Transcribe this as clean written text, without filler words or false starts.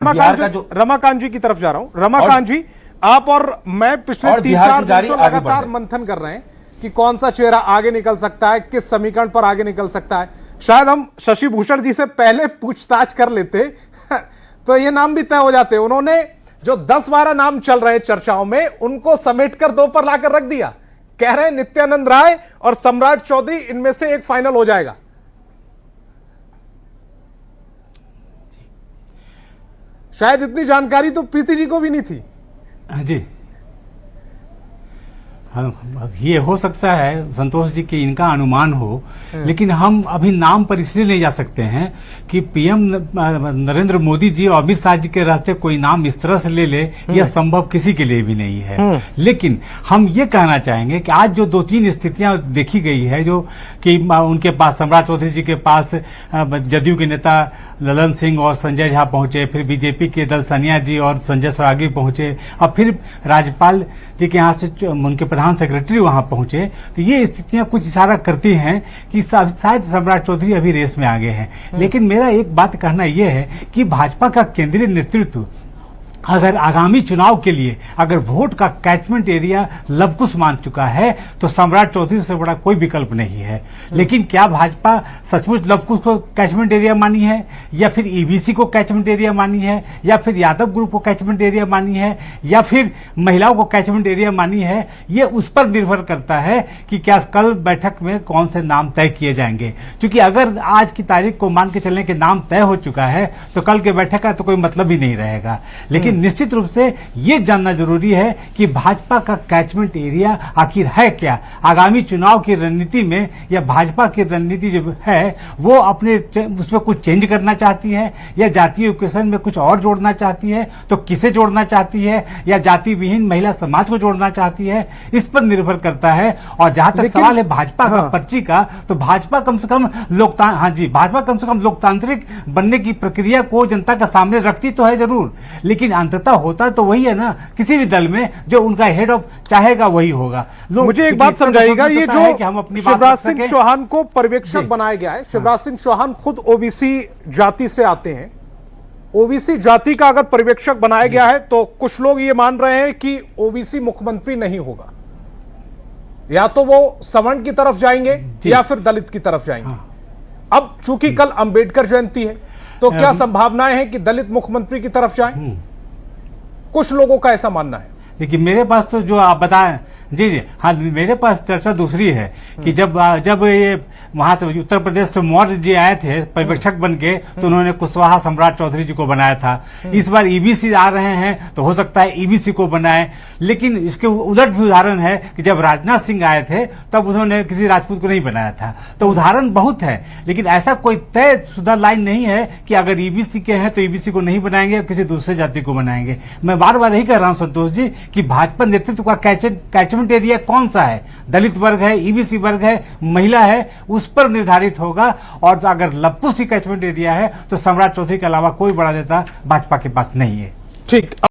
रमाकांत जी की तरफ जा रहा हूं। रमाकांत जी, आप और मैं पिछले 3-4 दिन से लगातार मंथन कर रहे हैं कि कौन सा चेहरा आगे निकल सकता है, किस समीकरण पर आगे निकल सकता है। शायद हम शशि भूषण जी से पहले पूछताछ कर लेते तो ये नाम भी तय हो जाते। उन्होंने जो 10-12 नाम चल रहे चर्चाओं में, उनको समेटकर 2 पर लाकर रख दिया। कह रहे हैं नित्यानंद राय और सम्राट चौधरी, इनमें से एक फाइनल हो जाएगा। शायद इतनी जानकारी तो प्रीति जी को भी नहीं थी। जी हाँ, ये हो सकता है संतोष जी कि इनका अनुमान हो, लेकिन हम अभी नाम पर इसलिए नहीं जा सकते हैं कि पीएम नरेंद्र मोदी जी और अमित शाह जी के रहते कोई नाम इस तरह से ले ले, यह संभव किसी के लिए भी नहीं है। लेकिन हम ये कहना चाहेंगे कि आज जो 2-3 स्थितियां देखी गई है, जो कि उनके पास सम्राट चौधरी जी के पास जदयू के नेता ललन सिंह और संजय झा पहुंचे, फिर बीजेपी के दल सनिया जी और संजय सौरागी पहुंचे, और फिर राज्यपाल जी के यहाँ से उनके प्रधान सेक्रेटरी वहां पहुंचे, तो ये स्थितियां कुछ इशारा करती हैं कि शायद सम्राट चौधरी अभी रेस में आगे हैं। लेकिन मेरा एक बात कहना यह है कि भाजपा का केंद्रीय नेतृत्व अगर आगामी चुनाव के लिए अगर वोट का कैचमेंट एरिया लवकुश मान चुका है, तो सम्राट चौधरी से बड़ा कोई विकल्प नहीं है। लेकिन क्या भाजपा सचमुच लवकुश को कैचमेंट एरिया मानी है, या फिर ईबीसी को कैचमेंट एरिया मानी है, या फिर यादव ग्रुप को कैचमेंट एरिया मानी है, या फिर महिलाओं को कैचमेंट एरिया मानी है? ये उस पर निर्भर करता है कि क्या कल बैठक में कौन से नाम तय किए जाएंगे। क्योंकि अगर आज की तारीख को मान के चलने के नाम तय हो चुका है, तो कल के बैठक का तो कोई मतलब ही नहीं रहेगा। लेकिन निश्चित रूप से यह जानना जरूरी है कि भाजपा का कैचमेंट एरिया आखिर है क्या। आगामी चुनाव की रणनीति में या भाजपा की रणनीति जो है वो अपने उसमें कुछ चेंज करना चाहती है, या जातीय इक्वेशन में कुछ और जोड़ना चाहती है, तो किसे जोड़ना चाहती है, या जाति विहीन महिला समाज को जोड़ना चाहती है, इस पर निर्भर करता है। और जहां तक सवाल है भाजपा का पर्ची का, तो भाजपा कम से कम भाजपा कम से कम लोकतांत्रिक बनने की प्रक्रिया को जनता के सामने रखती तो है जरूर, लेकिन अंततः होता तो वही है ना, किसी भी दल में जो उनका हेड ऑफ चाहेगा वही होगा। मुझे एक बात समझाइएगा, ये जो शिवराज सिंह चौहान को पर्यवेक्षक बनाया गया है, शिवराज सिंह चौहान खुद ओबीसी जाति से आते हैं, ओबीसी जाति का अगर पर्यवेक्षक बनाया गया है, तो कुछ लोग ये मान रहे हैं कि ओबीसी मुख्यमंत्री नहीं होगा, या तो वो सवर्ण की तरफ जाएंगे या फिर दलित की तरफ जाएंगे। अब चूंकि कल अंबेडकर जयंती है, तो क्या संभावनाएं हैं कि दलित मुख्यमंत्री की तरफ जाएं? कुछ लोगों का ऐसा मानना है। देखिए मेरे पास तो जो आप बताएं, जी हाँ, मेरे पास चर्चा दूसरी है कि जब ये वहां से उत्तर प्रदेश से मौर्य जी आए थे पर्यवेक्षक बन के, तो उन्होंने कुशवाहा सम्राट चौधरी जी को बनाया था। इस बार ईबीसी आ रहे हैं, तो हो सकता है ईबीसी को बनाए। लेकिन इसके उलट भी उदाहरण है कि जब राजनाथ सिंह आए थे, तब उन्होंने किसी राजपूत को नहीं बनाया था। तो उदाहरण बहुत है, लेकिन ऐसा कोई तय शुदा लाइन नहीं है कि अगर ईबीसी के हैं तो ईबीसी को नहीं बनाएंगे, किसी दूसरे जाति को बनाएंगे। मैं बार बार यही कह रहा हूं संतोष जी कि भाजपा नेतृत्व का कैचमेंट एरिया कौन सा है, दलित वर्ग है, ईबीसी वर्ग है, महिला है, उस पर निर्धारित होगा। और अगर लवकुश कैचमेंट एरिया है, तो सम्राट चौधरी के अलावा कोई बड़ा नेता भाजपा के पास नहीं है। ठीक।